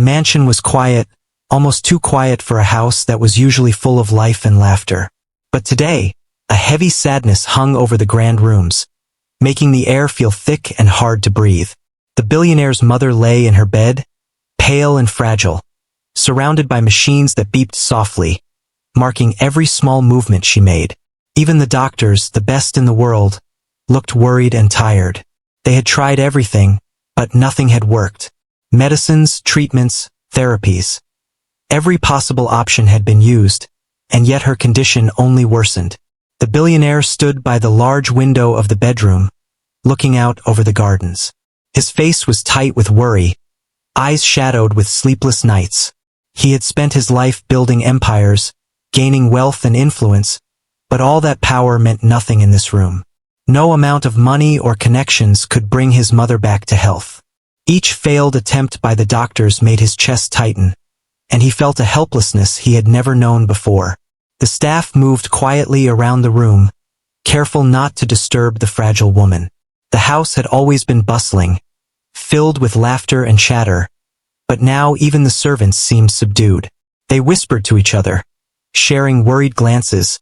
The mansion was quiet, almost too quiet for a house that was usually full of life and laughter. But today, a heavy sadness hung over the grand rooms, making the air feel thick and hard to breathe. The billionaire's mother lay in her bed, pale and fragile, surrounded by machines that beeped softly, marking every small movement she made. Even the doctors, the best in the world, looked worried and tired. They had tried everything, but nothing had worked. Medicines, treatments, therapies. Every possible option had been used, and yet her condition only worsened. The billionaire stood by the large window of the bedroom, looking out over the gardens. His face was tight with worry, eyes shadowed with sleepless nights. He had spent his life building empires, gaining wealth and influence, but all that power meant nothing in this room. No amount of money or connections could bring his mother back to health. Each failed attempt by the doctors made his chest tighten, and he felt a helplessness he had never known before. The staff moved quietly around the room, careful not to disturb the fragile woman. The house had always been bustling, filled with laughter and chatter, but now even the servants seemed subdued. They whispered to each other, sharing worried glances,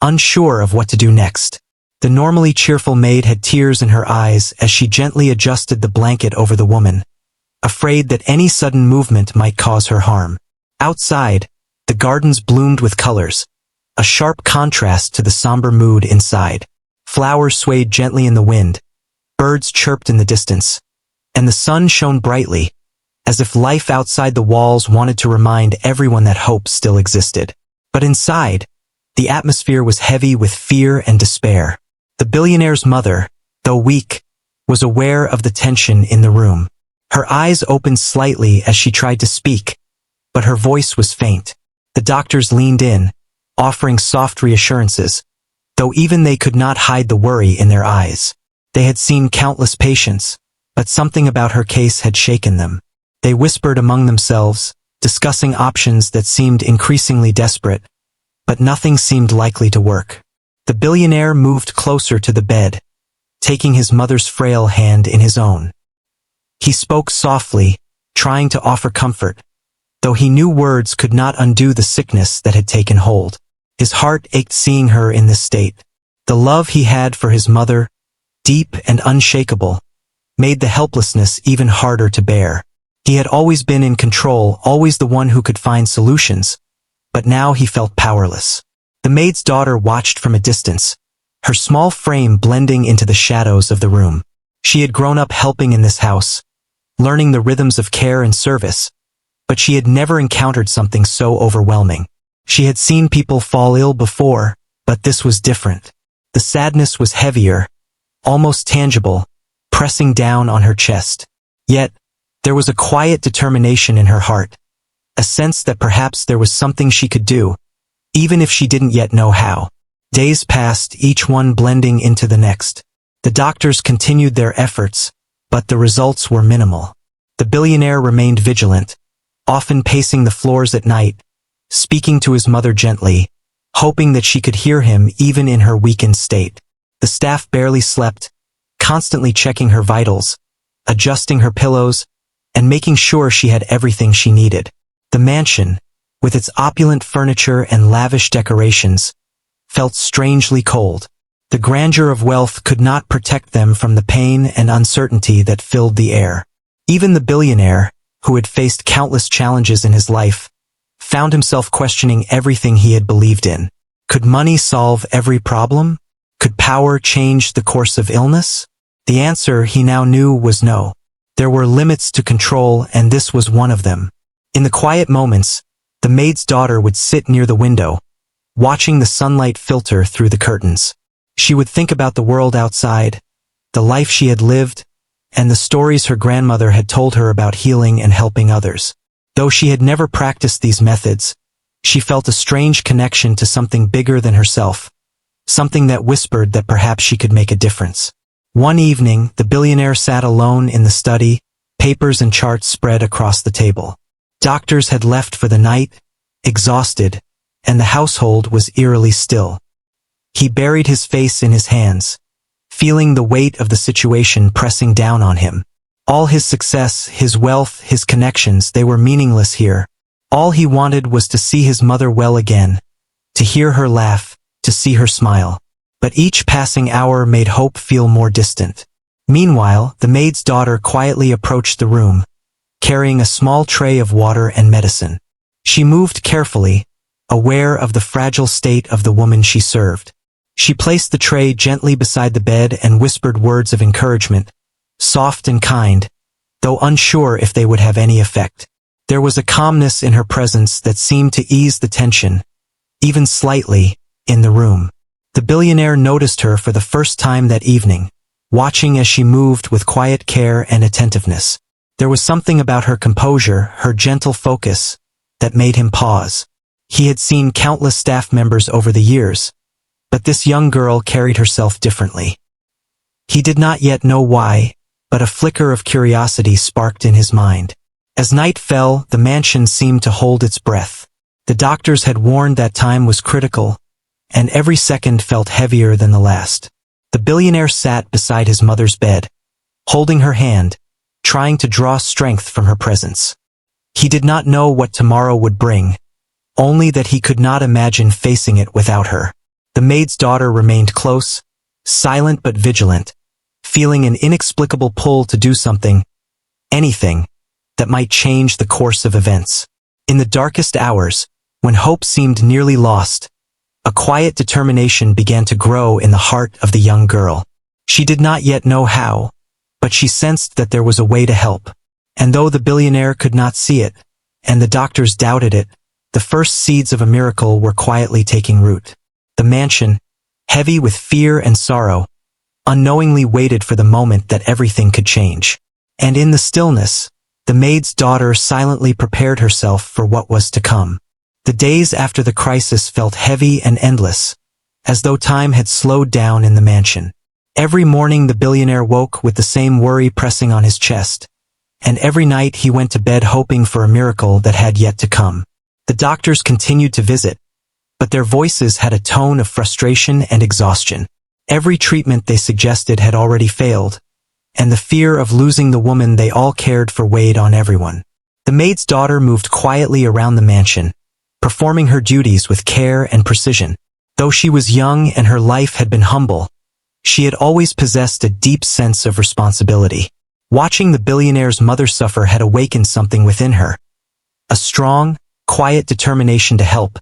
unsure of what to do next. The normally cheerful maid had tears in her eyes as she gently adjusted the blanket over the woman, afraid that any sudden movement might cause her harm. Outside, the gardens bloomed with colors, a sharp contrast to the somber mood inside. Flowers swayed gently in the wind, birds chirped in the distance, and the sun shone brightly, as if life outside the walls wanted to remind everyone that hope still existed. But inside, the atmosphere was heavy with fear and despair. The billionaire's mother, though weak, was aware of the tension in the room. Her eyes opened slightly as she tried to speak, but her voice was faint. The doctors leaned in, offering soft reassurances, though even they could not hide the worry in their eyes. They had seen countless patients, but something about her case had shaken them. They whispered among themselves, discussing options that seemed increasingly desperate, but nothing seemed likely to work. The billionaire moved closer to the bed, taking his mother's frail hand in his own. He spoke softly, trying to offer comfort, though he knew words could not undo the sickness that had taken hold. His heart ached seeing her in this state. The love he had for his mother, deep and unshakable, made the helplessness even harder to bear. He had always been in control, always the one who could find solutions, but now he felt powerless. The maid's daughter watched from a distance, her small frame blending into the shadows of the room. She had grown up helping in this house, learning the rhythms of care and service, but she had never encountered something so overwhelming. She had seen people fall ill before, but this was different. The sadness was heavier, almost tangible, pressing down on her chest. Yet, there was a quiet determination in her heart, a sense that perhaps there was something she could do, even if she didn't yet know how. Days passed, each one blending into the next. The doctors continued their efforts, but the results were minimal. The billionaire remained vigilant, often pacing the floors at night, speaking to his mother gently, hoping that she could hear him even in her weakened state. The staff barely slept, constantly checking her vitals, adjusting her pillows, and making sure she had everything she needed. The mansion, with its opulent furniture and lavish decorations, felt strangely cold. The grandeur of wealth could not protect them from the pain and uncertainty that filled the air. Even the billionaire, who had faced countless challenges in his life, found himself questioning everything he had believed in. Could money solve every problem? Could power change the course of illness? The answer, he now knew, was no. There were limits to control, and this was one of them. In the quiet moments, the maid's daughter would sit near the window, watching the sunlight filter through the curtains. She would think about the world outside, the life she had lived, and the stories her grandmother had told her about healing and helping others. Though she had never practiced these methods, she felt a strange connection to something bigger than herself, something that whispered that perhaps she could make a difference. One evening, the billionaire sat alone in the study, papers and charts spread across the table. Doctors had left for the night, exhausted, and the household was eerily still. He buried his face in his hands, feeling the weight of the situation pressing down on him. All his success, his wealth, his connections, they were meaningless here. All he wanted was to see his mother well again, to hear her laugh, to see her smile. But each passing hour made hope feel more distant. Meanwhile, the maid's daughter quietly approached the room, carrying a small tray of water and medicine. She moved carefully, aware of the fragile state of the woman she served. She placed the tray gently beside the bed and whispered words of encouragement, soft and kind, though unsure if they would have any effect. There was a calmness in her presence that seemed to ease the tension, even slightly, in the room. The billionaire noticed her for the first time that evening, watching as she moved with quiet care and attentiveness. There was something about her composure, her gentle focus, that made him pause. He had seen countless staff members over the years, but this young girl carried herself differently. He did not yet know why, but a flicker of curiosity sparked in his mind. As night fell, the mansion seemed to hold its breath. The doctors had warned that time was critical, and every second felt heavier than the last. The billionaire sat beside his mother's bed, holding her hand, trying to draw strength from her presence. He did not know what tomorrow would bring, only that he could not imagine facing it without her. The maid's daughter remained close, silent but vigilant, feeling an inexplicable pull to do something, anything, that might change the course of events. In the darkest hours, when hope seemed nearly lost, a quiet determination began to grow in the heart of the young girl. She did not yet know how, but she sensed that there was a way to help. And though the billionaire could not see it, and the doctors doubted it, the first seeds of a miracle were quietly taking root. The mansion, heavy with fear and sorrow, unknowingly waited for the moment that everything could change. And in the stillness, the maid's daughter silently prepared herself for what was to come. The days after the crisis felt heavy and endless, as though time had slowed down in the mansion. Every morning the billionaire woke with the same worry pressing on his chest, and every night he went to bed hoping for a miracle that had yet to come. The doctors continued to visit, but their voices had a tone of frustration and exhaustion. Every treatment they suggested had already failed, and the fear of losing the woman they all cared for weighed on everyone. The maid's daughter moved quietly around the mansion, performing her duties with care and precision. Though she was young and her life had been humble, she had always possessed a deep sense of responsibility. Watching the billionaire's mother suffer had awakened something within her, a strong, quiet determination to help,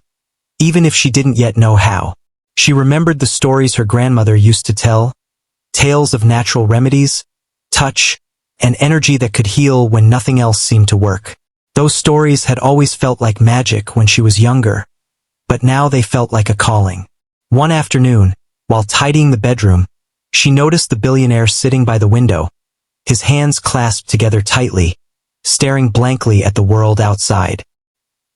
even if she didn't yet know how. She remembered the stories her grandmother used to tell, tales of natural remedies, touch, and energy that could heal when nothing else seemed to work. Those stories had always felt like magic when she was younger, but now they felt like a calling. One afternoon, while tidying the bedroom, she noticed the billionaire sitting by the window, his hands clasped together tightly, staring blankly at the world outside.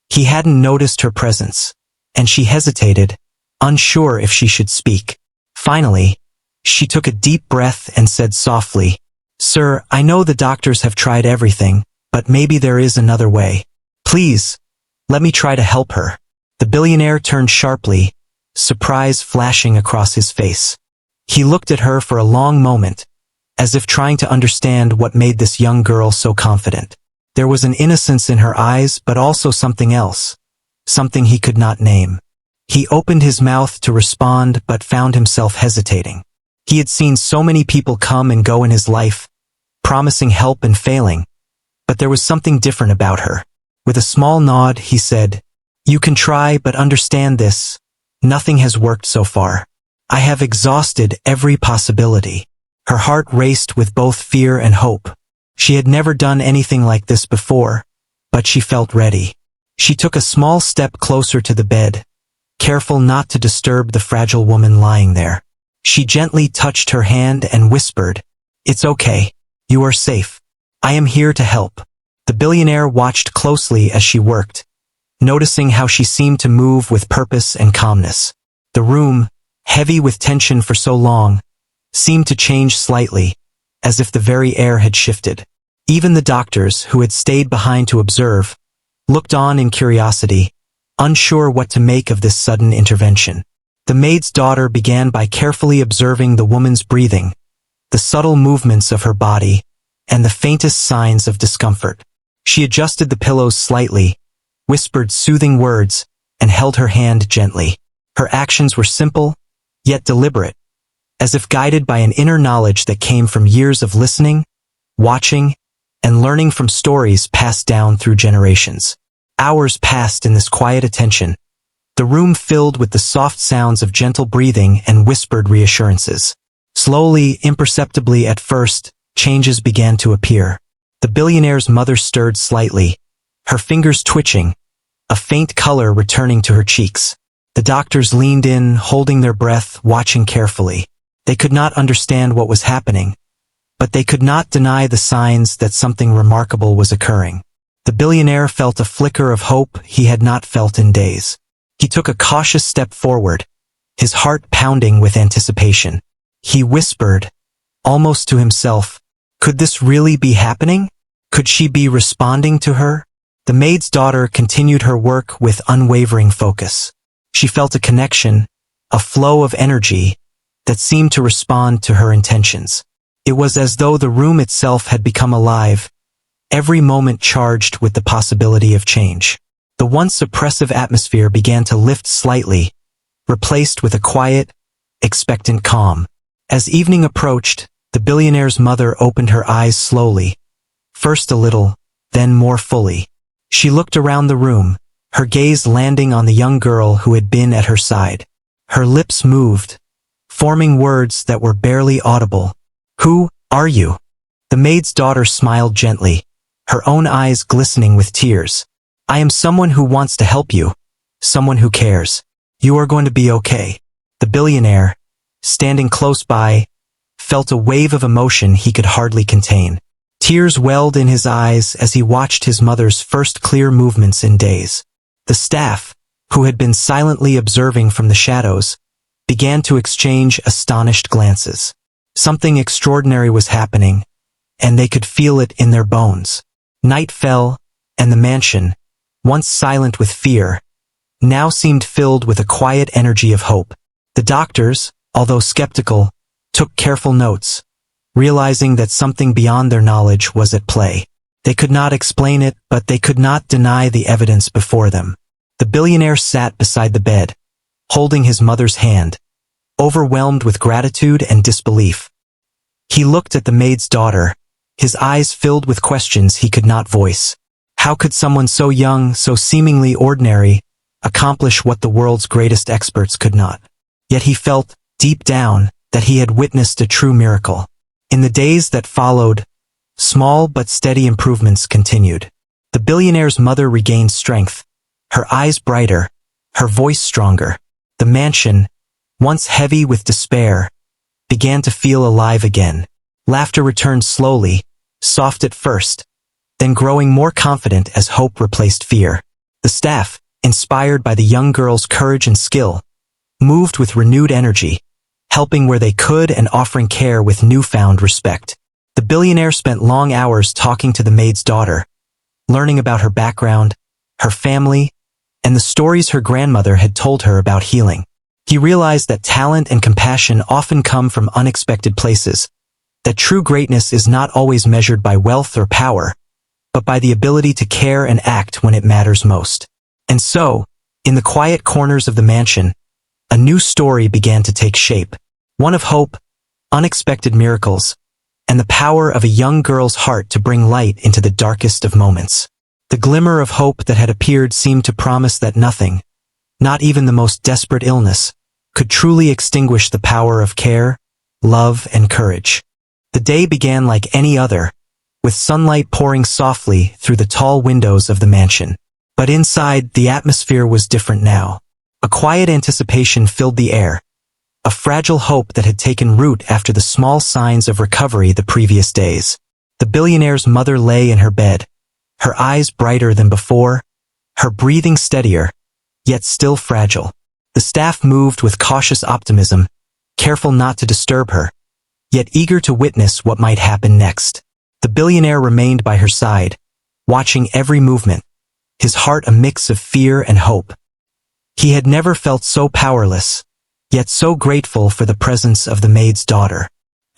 He hadn't noticed her presence, and she hesitated, unsure if she should speak. Finally, she took a deep breath and said softly, "Sir, I know the doctors have tried everything, but maybe there is another way. Please, let me try to help her." The billionaire turned sharply, surprise flashing across his face. He looked at her for a long moment, as if trying to understand what made this young girl so confident. There was an innocence in her eyes, but also something else, something he could not name. He opened his mouth to respond, but found himself hesitating. He had seen so many people come and go in his life, promising help and failing, but there was something different about her. With a small nod, he said, "You can try, but understand this. Nothing has worked so far. I have exhausted every possibility." Her heart raced with both fear and hope. She had never done anything like this before, but she felt ready. She took a small step closer to the bed, careful not to disturb the fragile woman lying there. She gently touched her hand and whispered, "It's okay. You are safe. I am here to help." The billionaire watched closely as she worked, noticing how she seemed to move with purpose and calmness. The room, heavy with tension for so long, seemed to change slightly, as if the very air had shifted. Even the doctors, who had stayed behind to observe, looked on in curiosity, unsure what to make of this sudden intervention. The maid's daughter began by carefully observing the woman's breathing, the subtle movements of her body, and the faintest signs of discomfort. She adjusted the pillows slightly, whispered soothing words, and held her hand gently. Her actions were simple, yet deliberate, as if guided by an inner knowledge that came from years of listening, watching, and learning from stories passed down through generations. Hours passed in this quiet attention, the room filled with the soft sounds of gentle breathing and whispered reassurances. Slowly, imperceptibly at first, changes began to appear. The billionaire's mother stirred slightly, her fingers twitching, a faint color returning to her cheeks. The doctors leaned in, holding their breath, watching carefully. They could not understand what was happening, but they could not deny the signs that something remarkable was occurring. The billionaire felt a flicker of hope he had not felt in days. He took a cautious step forward, his heart pounding with anticipation. He whispered, almost to himself, could this really be happening? Could she be responding to her? The maid's daughter continued her work with unwavering focus. She felt a connection, a flow of energy, that seemed to respond to her intentions. It was as though the room itself had become alive, every moment charged with the possibility of change. The once oppressive atmosphere began to lift slightly, replaced with a quiet, expectant calm. As evening approached, the billionaire's mother opened her eyes slowly, first a little, then more fully. She looked around the room, her gaze landing on the young girl who had been at her side. Her lips moved, forming words that were barely audible. Who are you? The maid's daughter smiled gently, her own eyes glistening with tears. I am someone who wants to help you, someone who cares. You are going to be okay. The billionaire, standing close by, felt a wave of emotion he could hardly contain. Tears welled in his eyes as he watched his mother's first clear movements in days. The staff, who had been silently observing from the shadows, began to exchange astonished glances. Something extraordinary was happening, and they could feel it in their bones. Night fell, and the mansion, once silent with fear, now seemed filled with a quiet energy of hope. The doctors, although skeptical, took careful notes, realizing that something beyond their knowledge was at play. They could not explain it, but they could not deny the evidence before them. The billionaire sat beside the bed, holding his mother's hand, overwhelmed with gratitude and disbelief. He looked at the maid's daughter, his eyes filled with questions he could not voice. How could someone so young, so seemingly ordinary, accomplish what the world's greatest experts could not? Yet he felt, deep down, that he had witnessed a true miracle. In the days that followed, small but steady improvements continued. The billionaire's mother regained strength, her eyes brighter, her voice stronger. The mansion, once heavy with despair, began to feel alive again. Laughter returned slowly, soft at first, then growing more confident as hope replaced fear. The staff, inspired by the young girl's courage and skill, moved with renewed energy, helping where they could and offering care with newfound respect. The billionaire spent long hours talking to the maid's daughter, learning about her background, her family, and the stories her grandmother had told her about healing. He realized that talent and compassion often come from unexpected places, that true greatness is not always measured by wealth or power, but by the ability to care and act when it matters most. And so, in the quiet corners of the mansion, a new story began to take shape, one of hope, unexpected miracles, and the power of a young girl's heart to bring light into the darkest of moments. The glimmer of hope that had appeared seemed to promise that nothing, not even the most desperate illness, could truly extinguish the power of care, love, and courage. The day began like any other, with sunlight pouring softly through the tall windows of the mansion. But inside, the atmosphere was different now. A quiet anticipation filled the air, a fragile hope that had taken root after the small signs of recovery the previous days. The billionaire's mother lay in her bed, her eyes brighter than before, her breathing steadier, yet still fragile. The staff moved with cautious optimism, careful not to disturb her, yet eager to witness what might happen next. The billionaire remained by her side, watching every movement, his heart a mix of fear and hope. He had never felt so powerless, yet so grateful for the presence of the maid's daughter.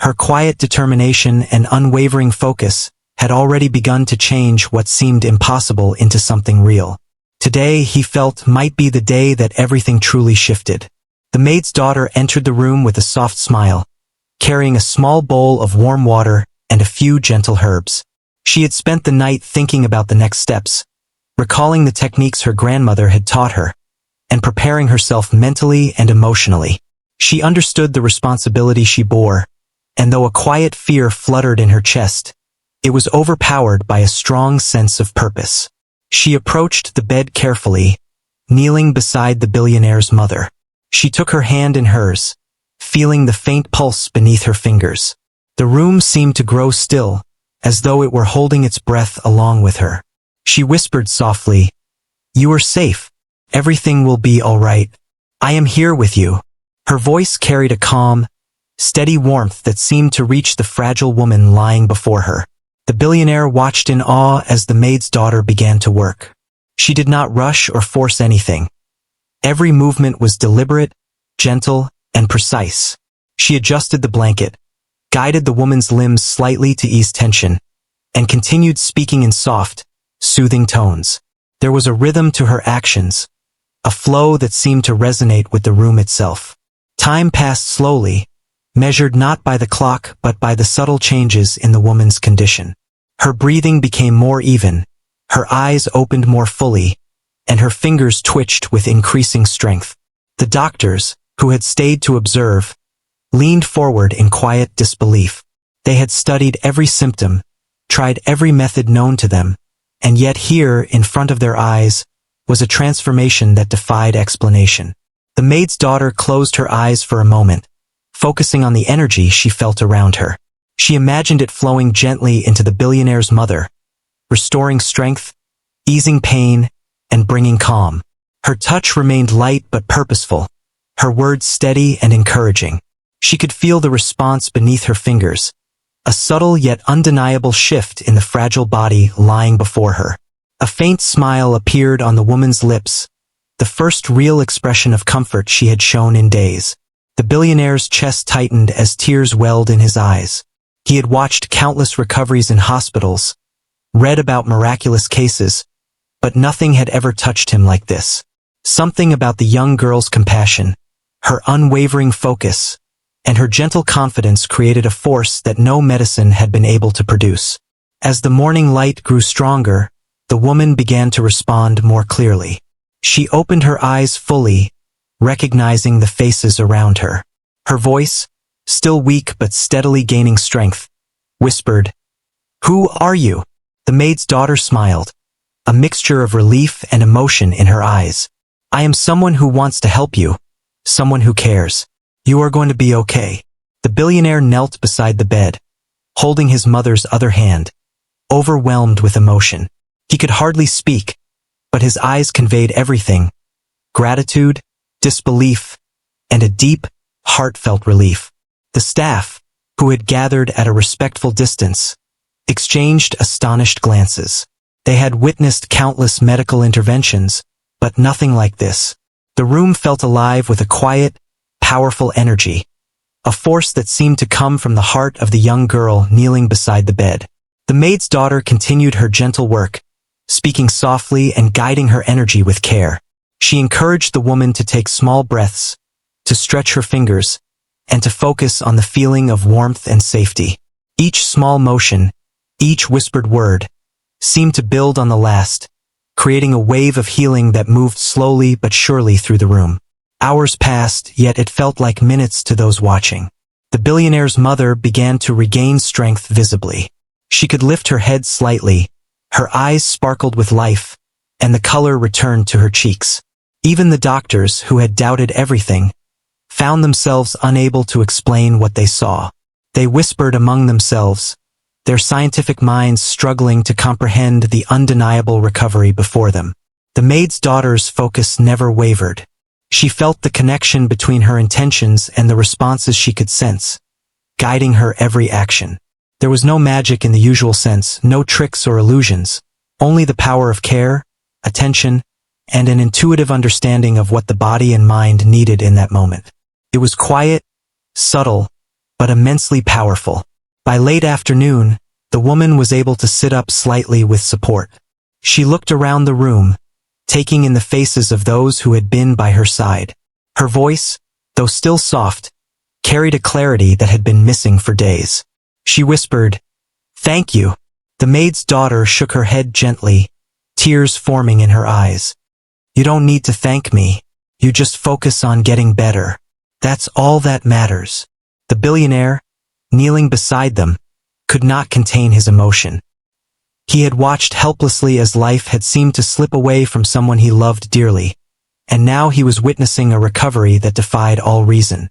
Her quiet determination and unwavering focus had already begun to change what seemed impossible into something real. Today, he felt, might be the day that everything truly shifted. The maid's daughter entered the room with a soft smile, carrying a small bowl of warm water and a few gentle herbs. She had spent the night thinking about the next steps, recalling the techniques her grandmother had taught her, and preparing herself mentally and emotionally. She understood the responsibility she bore, and though a quiet fear fluttered in her chest, it was overpowered by a strong sense of purpose. She approached the bed carefully, kneeling beside the billionaire's mother. She took her hand in hers, feeling the faint pulse beneath her fingers. The room seemed to grow still, as though it were holding its breath along with her. She whispered softly, "You are safe. Everything will be all right. I am here with you." Her voice carried a calm, steady warmth that seemed to reach the fragile woman lying before her. The billionaire watched in awe as the maid's daughter began to work. She did not rush or force anything. Every movement was deliberate, gentle, and precise. She adjusted the blanket, guided the woman's limbs slightly to ease tension, and continued speaking in soft, soothing tones. There was a rhythm to her actions, a flow that seemed to resonate with the room itself. Time passed slowly, measured not by the clock but by the subtle changes in the woman's condition. Her breathing became more even, her eyes opened more fully, and her fingers twitched with increasing strength. The doctors, who had stayed to observe, leaned forward in quiet disbelief. They had studied every symptom, tried every method known to them, and yet here, in front of their eyes, was a transformation that defied explanation. The maid's daughter closed her eyes for a moment, focusing on the energy she felt around her. She imagined it flowing gently into the billionaire's mother, restoring strength, easing pain, and bringing calm. Her touch remained light but purposeful, her words steady and encouraging. She could feel the response beneath her fingers, a subtle yet undeniable shift in the fragile body lying before her. A faint smile appeared on the woman's lips, the first real expression of comfort she had shown in days. The billionaire's chest tightened as tears welled in his eyes. He had watched countless recoveries in hospitals, read about miraculous cases, but nothing had ever touched him like this. Something about the young girl's compassion, her unwavering focus, and her gentle confidence created a force that no medicine had been able to produce. As the morning light grew stronger, the woman began to respond more clearly. She opened her eyes fully, recognizing the faces around her. Her voice, still weak but steadily gaining strength, whispered, "Who are you?" The maid's daughter smiled, a mixture of relief and emotion in her eyes. "I am someone who wants to help you, someone who cares. You are going to be okay." The billionaire knelt beside the bed, holding his mother's other hand, overwhelmed with emotion. He could hardly speak, but his eyes conveyed everything: gratitude, disbelief, and a deep, heartfelt relief. The staff, who had gathered at a respectful distance, exchanged astonished glances. They had witnessed countless medical interventions, but nothing like this. The room felt alive with a quiet, powerful energy, a force that seemed to come from the heart of the young girl kneeling beside the bed. The maid's daughter continued her gentle work, speaking softly and guiding her energy with care. She encouraged the woman to take small breaths, to stretch her fingers, and to focus on the feeling of warmth and safety. Each small motion, each whispered word, seemed to build on the last, creating a wave of healing that moved slowly but surely through the room. Hours passed, yet it felt like minutes to those watching. The billionaire's mother began to regain strength visibly. She could lift her head slightly, her eyes sparkled with life, and the color returned to her cheeks. Even the doctors, who had doubted everything, found themselves unable to explain what they saw. They whispered among themselves, their scientific minds struggling to comprehend the undeniable recovery before them. The maid's daughter's focus never wavered. She felt the connection between her intentions and the responses she could sense, guiding her every action. There was no magic in the usual sense, no tricks or illusions, only the power of care, attention, and an intuitive understanding of what the body and mind needed in that moment. It was quiet, subtle, but immensely powerful. By late afternoon, the woman was able to sit up slightly with support. She looked around the room, taking in the faces of those who had been by her side. Her voice, though still soft, carried a clarity that had been missing for days. She whispered, "Thank you." The maid's daughter shook her head gently, tears forming in her eyes. "You don't need to thank me. You just focus on getting better. That's all that matters." The billionaire, kneeling beside them, could not contain his emotion. He had watched helplessly as life had seemed to slip away from someone he loved dearly, and now he was witnessing a recovery that defied all reason.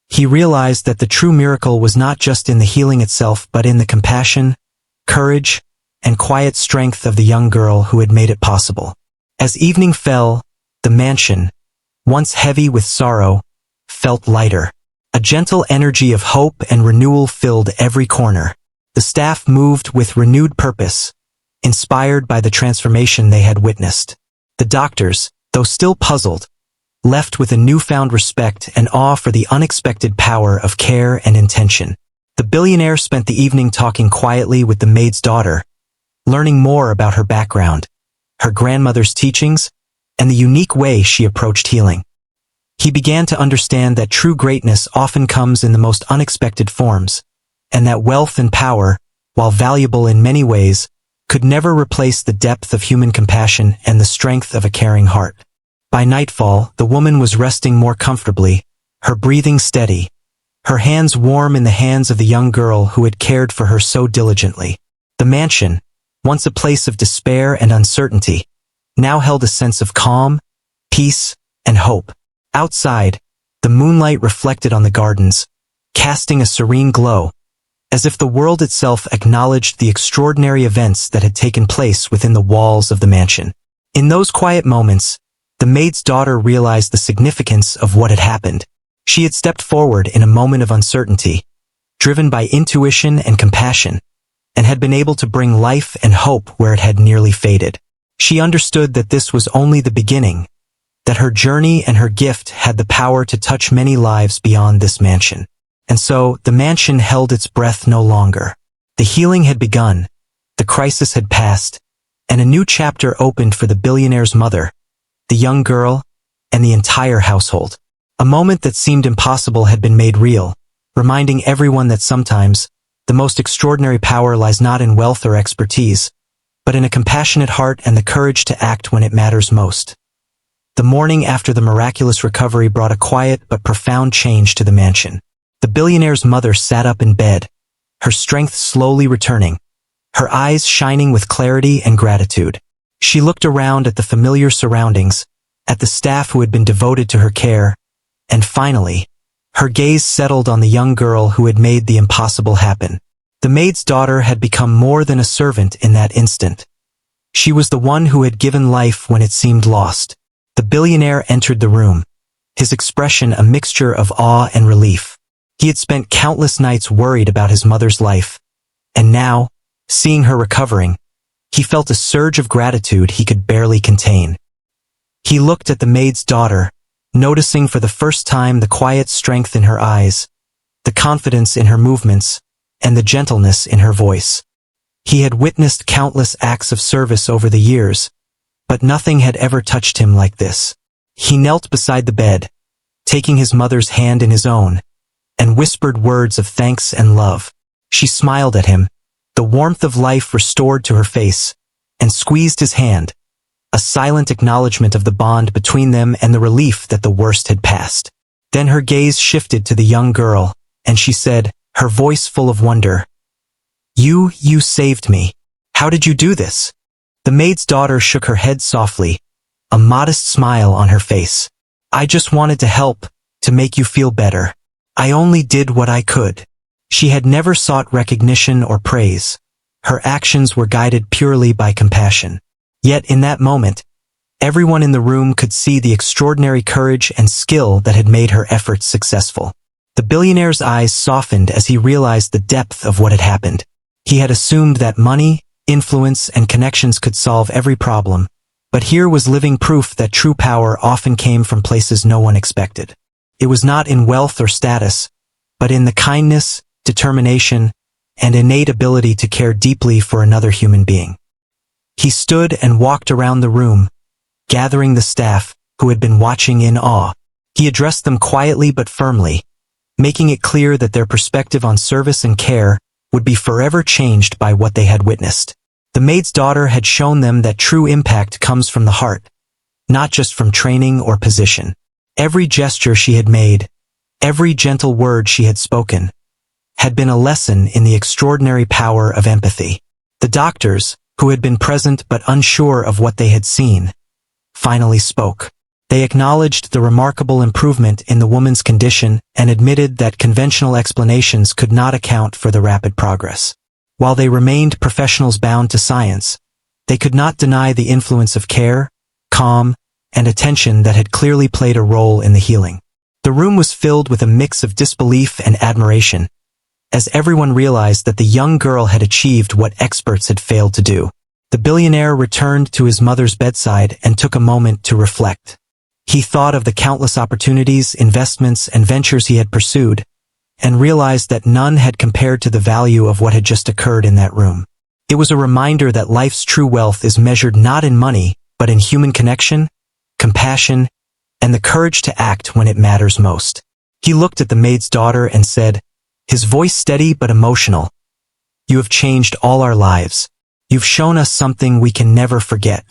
He realized that the true miracle was not just in the healing itself but in the compassion, courage, and quiet strength of the young girl who had made it possible. As evening fell, the mansion, once heavy with sorrow, felt lighter. A gentle energy of hope and renewal filled every corner. The staff moved with renewed purpose, inspired by the transformation they had witnessed. The doctors, though still puzzled, left with a newfound respect and awe for the unexpected power of care and intention. The billionaire spent the evening talking quietly with the maid's daughter, learning more about her background, her grandmother's teachings, and the unique way she approached healing. He began to understand that true greatness often comes in the most unexpected forms, and that wealth and power, while valuable in many ways, could never replace the depth of human compassion and the strength of a caring heart. By nightfall, the woman was resting more comfortably, her breathing steady, her hands warm in the hands of the young girl who had cared for her so diligently. The mansion, once a place of despair and uncertainty, now held a sense of calm, peace, and hope. Outside, the moonlight reflected on the gardens, casting a serene glow, as if the world itself acknowledged the extraordinary events that had taken place within the walls of the mansion. In those quiet moments, the maid's daughter realized the significance of what had happened. She had stepped forward in a moment of uncertainty, driven by intuition and compassion, and had been able to bring life and hope where it had nearly faded. She understood that this was only the beginning, that her journey and her gift had the power to touch many lives beyond this mansion. And so, the mansion held its breath no longer. The healing had begun, the crisis had passed, and a new chapter opened for the billionaire's mother, the young girl, and the entire household. A moment that seemed impossible had been made real, reminding everyone that sometimes, the most extraordinary power lies not in wealth or expertise, but in a compassionate heart and the courage to act when it matters most. The morning after the miraculous recovery brought a quiet but profound change to the mansion. The billionaire's mother sat up in bed, her strength slowly returning, her eyes shining with clarity and gratitude. She looked around at the familiar surroundings, at the staff who had been devoted to her care, and finally, her gaze settled on the young girl who had made the impossible happen. The maid's daughter had become more than a servant in that instant. She was the one who had given life when it seemed lost. The billionaire entered the room, his expression a mixture of awe and relief. He had spent countless nights worried about his mother's life, and now, seeing her recovering, he felt a surge of gratitude he could barely contain. He looked at the maid's daughter, noticing for the first time the quiet strength in her eyes, the confidence in her movements, and the gentleness in her voice. He had witnessed countless acts of service over the years, but nothing had ever touched him like this. He knelt beside the bed, taking his mother's hand in his own, and whispered words of thanks and love. She smiled at him, the warmth of life restored to her face, and squeezed his hand, a silent acknowledgement of the bond between them and the relief that the worst had passed. Then her gaze shifted to the young girl, and she said, her voice full of wonder, You saved me. How did you do this?" The maid's daughter shook her head softly, a modest smile on her face. "I just wanted to help, to make you feel better. I only did what I could." She had never sought recognition or praise. Her actions were guided purely by compassion. Yet in that moment, everyone in the room could see the extraordinary courage and skill that had made her efforts successful. The billionaire's eyes softened as he realized the depth of what had happened. He had assumed that money, influence, and connections could solve every problem, but here was living proof that true power often came from places no one expected. It was not in wealth or status, but in the kindness, determination, and innate ability to care deeply for another human being. He stood and walked around the room, gathering the staff, who had been watching in awe. He addressed them quietly but firmly, making it clear that their perspective on service and care would be forever changed by what they had witnessed. The maid's daughter had shown them that true impact comes from the heart, not just from training or position. Every gesture she had made, every gentle word she had spoken, had been a lesson in the extraordinary power of empathy. The doctors, who had been present but unsure of what they had seen, finally spoke. They acknowledged the remarkable improvement in the woman's condition and admitted that conventional explanations could not account for the rapid progress. While they remained professionals bound to science, they could not deny the influence of care, calm, and attention that had clearly played a role in the healing. The room was filled with a mix of disbelief and admiration, as everyone realized that the young girl had achieved what experts had failed to do. The billionaire returned to his mother's bedside and took a moment to reflect. He thought of the countless opportunities, investments, and ventures he had pursued, and realized that none had compared to the value of what had just occurred in that room. It was a reminder that life's true wealth is measured not in money, but in human connection, compassion, and the courage to act when it matters most. He looked at the maid's daughter and said, his voice steady but emotional, "You have changed all our lives. You've shown us something we can never forget.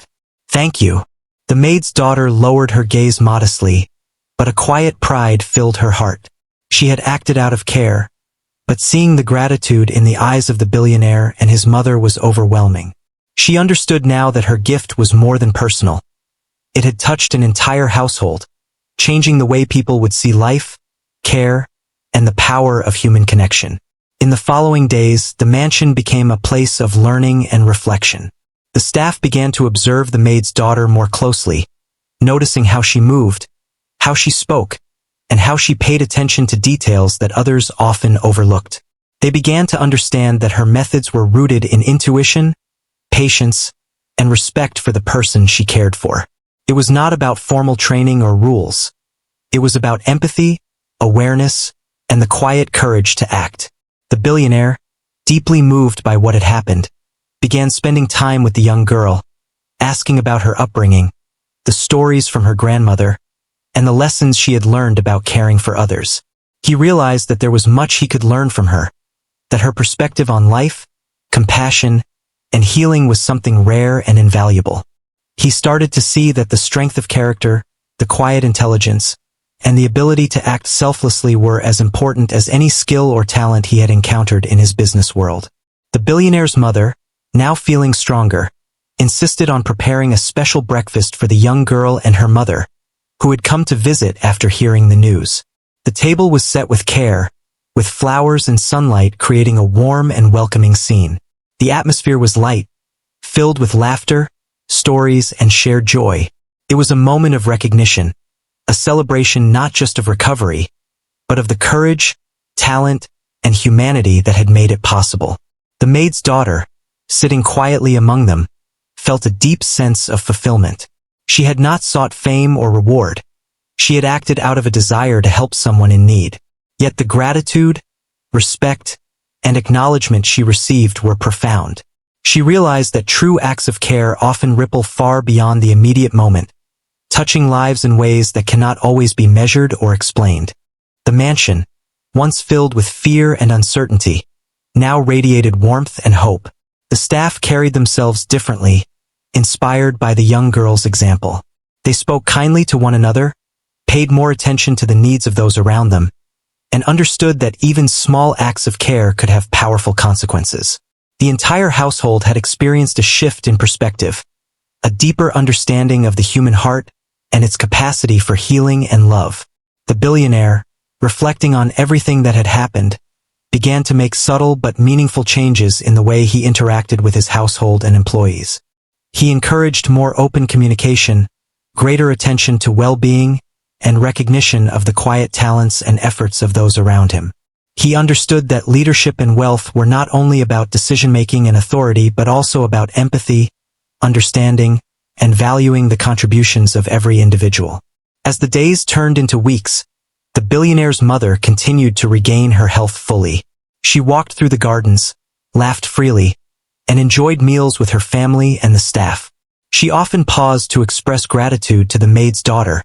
Thank you." The maid's daughter lowered her gaze modestly, but a quiet pride filled her heart. She had acted out of care, but seeing the gratitude in the eyes of the billionaire and his mother was overwhelming. She understood now that her gift was more than personal. It had touched an entire household, changing the way people would see life, care, and the power of human connection. In the following days, the mansion became a place of learning and reflection. The staff began to observe the maid's daughter more closely, noticing how she moved, how she spoke, and how she paid attention to details that others often overlooked. They began to understand that her methods were rooted in intuition, patience, and respect for the person she cared for. It was not about formal training or rules. It was about empathy, awareness, and the quiet courage to act. The billionaire, deeply moved by what had happened, began spending time with the young girl, asking about her upbringing, the stories from her grandmother, and the lessons she had learned about caring for others. He realized that there was much he could learn from her, that her perspective on life, compassion, and healing was something rare and invaluable. He started to see that the strength of character, the quiet intelligence, and the ability to act selflessly were as important as any skill or talent he had encountered in his business world. The billionaire's mother, now feeling stronger, insisted on preparing a special breakfast for the young girl and her mother, who had come to visit after hearing the news. The table was set with care, with flowers and sunlight creating a warm and welcoming scene. The atmosphere was light, filled with laughter, stories, and shared joy. It was a moment of recognition, a celebration not just of recovery, but of the courage, talent, and humanity that had made it possible. The maid's daughter, sitting quietly among them, felt a deep sense of fulfillment. She had not sought fame or reward. She had acted out of a desire to help someone in need. Yet the gratitude, respect, and acknowledgement she received were profound. She realized that true acts of care often ripple far beyond the immediate moment, touching lives in ways that cannot always be measured or explained. The mansion, once filled with fear and uncertainty, now radiated warmth and hope. The staff carried themselves differently, inspired by the young girl's example. They spoke kindly to one another, paid more attention to the needs of those around them, and understood that even small acts of care could have powerful consequences. The entire household had experienced a shift in perspective, a deeper understanding of the human heart and its capacity for healing and love. The billionaire, reflecting on everything that had happened, began to make subtle but meaningful changes in the way he interacted with his household and employees. He encouraged more open communication, greater attention to well-being, and recognition of the quiet talents and efforts of those around him. He understood that leadership and wealth were not only about decision-making and authority but also about empathy, understanding, and valuing the contributions of every individual. As the days turned into weeks, the billionaire's mother continued to regain her health fully. She walked through the gardens, laughed freely, and enjoyed meals with her family and the staff. She often paused to express gratitude to the maid's daughter,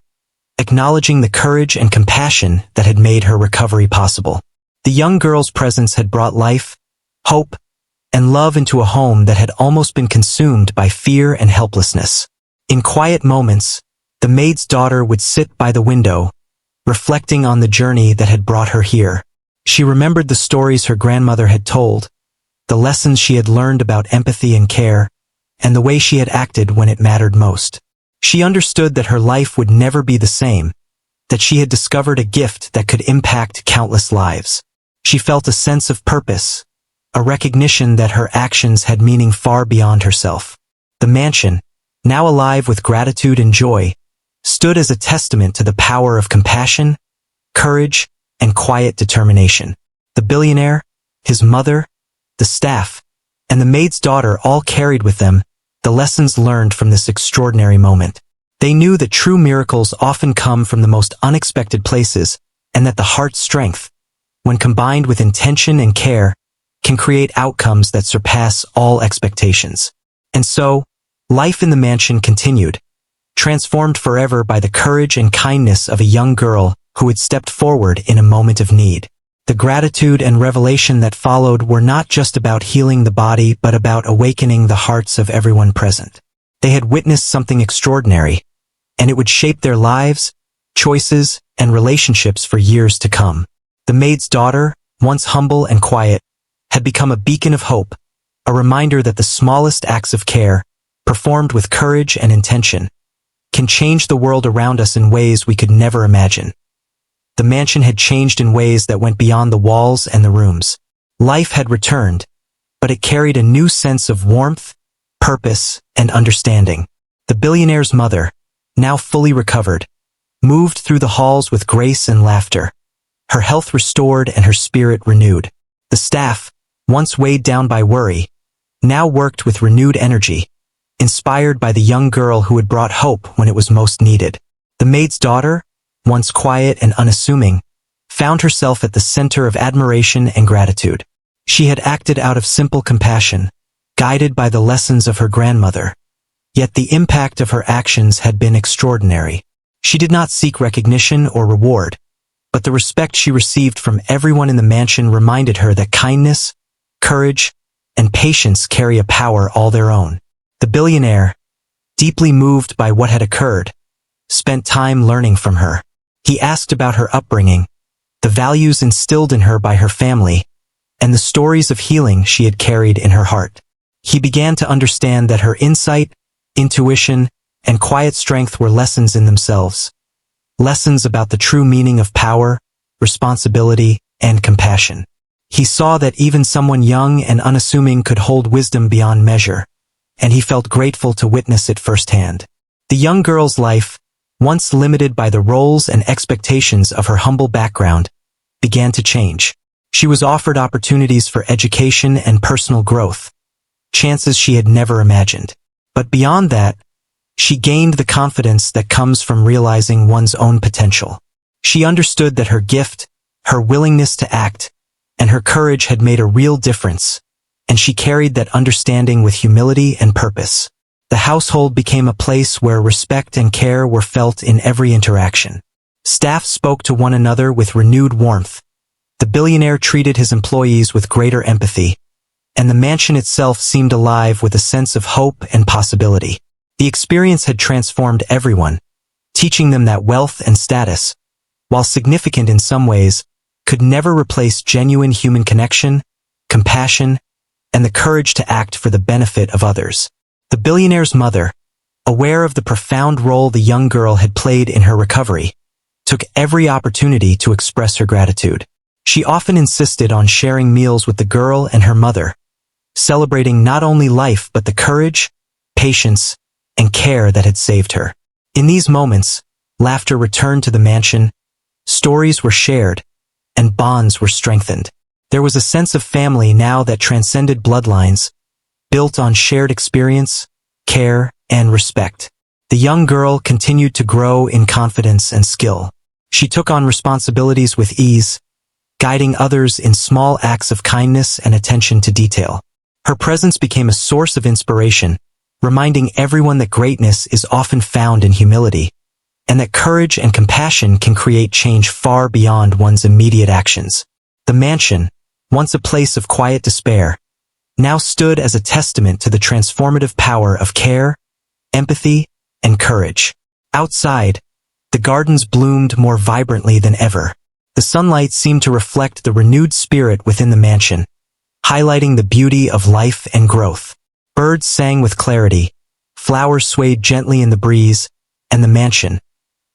acknowledging the courage and compassion that had made her recovery possible. The young girl's presence had brought life, hope, and love into a home that had almost been consumed by fear and helplessness. In quiet moments, the maid's daughter would sit by the window, reflecting on the journey that had brought her here. She remembered the stories her grandmother had told, the lessons she had learned about empathy and care, and the way she had acted when it mattered most. She understood that her life would never be the same, that she had discovered a gift that could impact countless lives. She felt a sense of purpose, a recognition that her actions had meaning far beyond herself. The mansion, now alive with gratitude and joy, stood as a testament to the power of compassion, courage, and quiet determination. The billionaire, his mother, the staff, and the maid's daughter all carried with them the lessons learned from this extraordinary moment. They knew that true miracles often come from the most unexpected places, and that the heart's strength, when combined with intention and care, can create outcomes that surpass all expectations. And so, life in the mansion continued, transformed forever by the courage and kindness of a young girl who had stepped forward in a moment of need. The gratitude and revelation that followed were not just about healing the body but about awakening the hearts of everyone present. They had witnessed something extraordinary, and it would shape their lives, choices, and relationships for years to come. The maid's daughter, once humble and quiet, had become a beacon of hope, a reminder that the smallest acts of care, performed with courage and intention, can change the world around us in ways we could never imagine. The mansion had changed in ways that went beyond the walls and the rooms. Life had returned, but it carried a new sense of warmth, purpose, and understanding. The billionaire's mother, now fully recovered, moved through the halls with grace and laughter, her health restored and her spirit renewed. The staff, once weighed down by worry, now worked with renewed energy, inspired by the young girl who had brought hope when it was most needed. The maid's daughter, once quiet and unassuming, found herself at the center of admiration and gratitude. She had acted out of simple compassion, guided by the lessons of her grandmother. Yet the impact of her actions had been extraordinary. She did not seek recognition or reward, but the respect she received from everyone in the mansion reminded her that kindness, courage, and patience carry a power all their own. The billionaire, deeply moved by what had occurred, spent time learning from her. He asked about her upbringing, the values instilled in her by her family, and the stories of healing she had carried in her heart. He began to understand that her insight, intuition, and quiet strength were lessons in themselves. Lessons about the true meaning of power, responsibility, and compassion. He saw that even someone young and unassuming could hold wisdom beyond measure, and he felt grateful to witness it firsthand. The young girl's life, once limited by the roles and expectations of her humble background, began to change. She was offered opportunities for education and personal growth, chances she had never imagined. But beyond that, she gained the confidence that comes from realizing one's own potential. She understood that her gift, her willingness to act, and her courage had made a real difference, and she carried that understanding with humility and purpose. The household became a place where respect and care were felt in every interaction. Staff spoke to one another with renewed warmth. The billionaire treated his employees with greater empathy, and the mansion itself seemed alive with a sense of hope and possibility. The experience had transformed everyone, teaching them that wealth and status, while significant in some ways, could never replace genuine human connection, compassion, and the courage to act for the benefit of others. The billionaire's mother, aware of the profound role the young girl had played in her recovery, took every opportunity to express her gratitude. She often insisted on sharing meals with the girl and her mother, celebrating not only life but the courage, patience, and care that had saved her. In these moments, laughter returned to the mansion, stories were shared, and bonds were strengthened. There was a sense of family now that transcended bloodlines, built on shared experience, care, and respect. The young girl continued to grow in confidence and skill. She took on responsibilities with ease, guiding others in small acts of kindness and attention to detail. Her presence became a source of inspiration, reminding everyone that greatness is often found in humility, and that courage and compassion can create change far beyond one's immediate actions. The mansion, once a place of quiet despair, now stood as a testament to the transformative power of care, empathy, and courage. Outside, the gardens bloomed more vibrantly than ever. The sunlight seemed to reflect the renewed spirit within the mansion, highlighting the beauty of life and growth. Birds sang with clarity, flowers swayed gently in the breeze, and the mansion,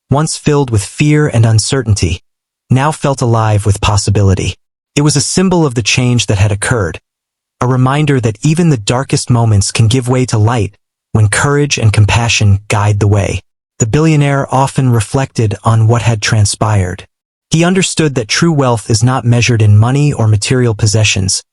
once filled with fear and uncertainty, now felt alive with possibility. It was a symbol of the change that had occurred, a reminder that even the darkest moments can give way to light when courage and compassion guide the way. The billionaire often reflected on what had transpired. He understood that true wealth is not measured in money or material possessions,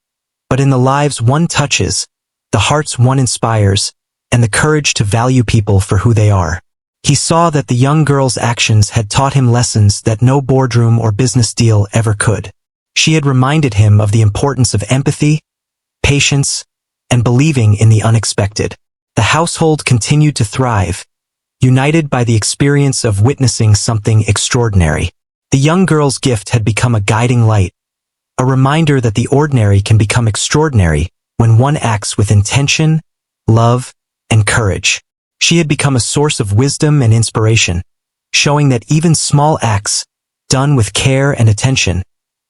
but in the lives one touches, the hearts one inspires, and the courage to value people for who they are. He saw that the young girl's actions had taught him lessons that no boardroom or business deal ever could. She had reminded him of the importance of empathy, patience, and believing in the unexpected. The household continued to thrive, united by the experience of witnessing something extraordinary. The young girl's gift had become a guiding light, a reminder that the ordinary can become extraordinary when one acts with intention, love, and courage. She had become a source of wisdom and inspiration, showing that even small acts, done with care and attention,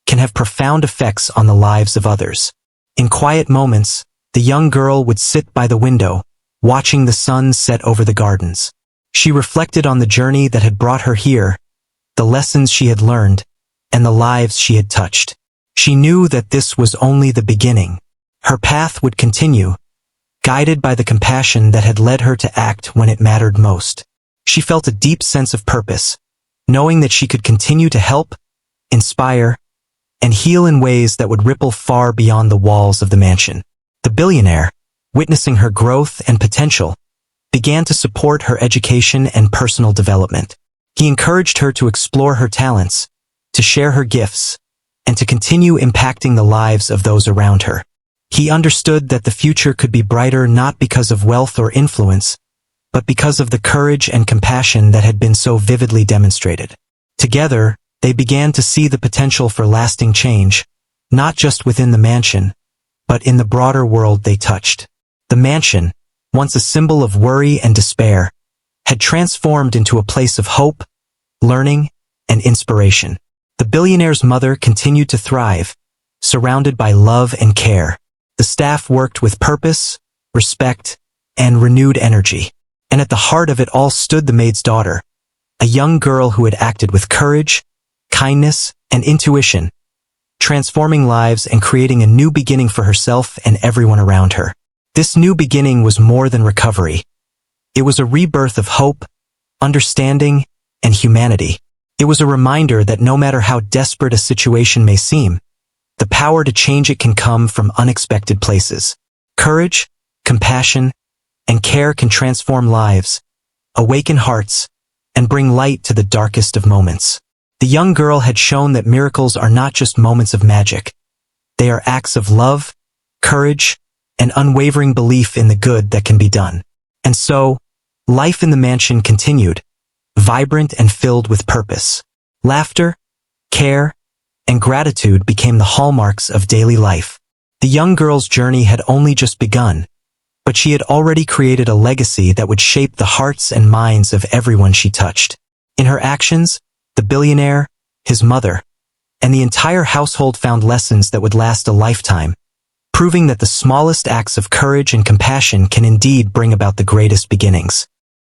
can have profound effects on the lives of others. In quiet moments, the young girl would sit by the window, watching the sun set over the gardens. She reflected on the journey that had brought her here, the lessons she had learned, and the lives she had touched. She knew that this was only the beginning. Her path would continue, guided by the compassion that had led her to act when it mattered most. She felt a deep sense of purpose, knowing that she could continue to help, inspire, and heal in ways that would ripple far beyond the walls of the mansion. The billionaire, witnessing her growth and potential, began to support her education and personal development. He encouraged her to explore her talents, to share her gifts, and to continue impacting the lives of those around her. He understood that the future could be brighter not because of wealth or influence, but because of the courage and compassion that had been so vividly demonstrated. Together, they began to see the potential for lasting change, not just within the mansion, but in the broader world they touched. The mansion, once a symbol of worry and despair, had transformed into a place of hope, learning, and inspiration. The billionaire's mother continued to thrive, surrounded by love and care. The staff worked with purpose, respect, and renewed energy. And at the heart of it all stood the maid's daughter, a young girl who had acted with courage, kindness, and intuition, transforming lives and creating a new beginning for herself and everyone around her. This new beginning was more than recovery. It was a rebirth of hope, understanding, and humanity. It was a reminder that no matter how desperate a situation may seem, the power to change it can come from unexpected places. Courage, compassion, and care can transform lives, awaken hearts, and bring light to the darkest of moments. The young girl had shown that miracles are not just moments of magic. They are acts of love, courage, and unwavering belief in the good that can be done. And so, life in the mansion continued, vibrant and filled with purpose. Laughter, care, and gratitude became the hallmarks of daily life. The young girl's journey had only just begun, but she had already created a legacy that would shape the hearts and minds of everyone she touched. In her actions, the billionaire, his mother, and the entire household found lessons that would last a lifetime, proving that the smallest acts of courage and compassion can indeed bring about the greatest beginnings.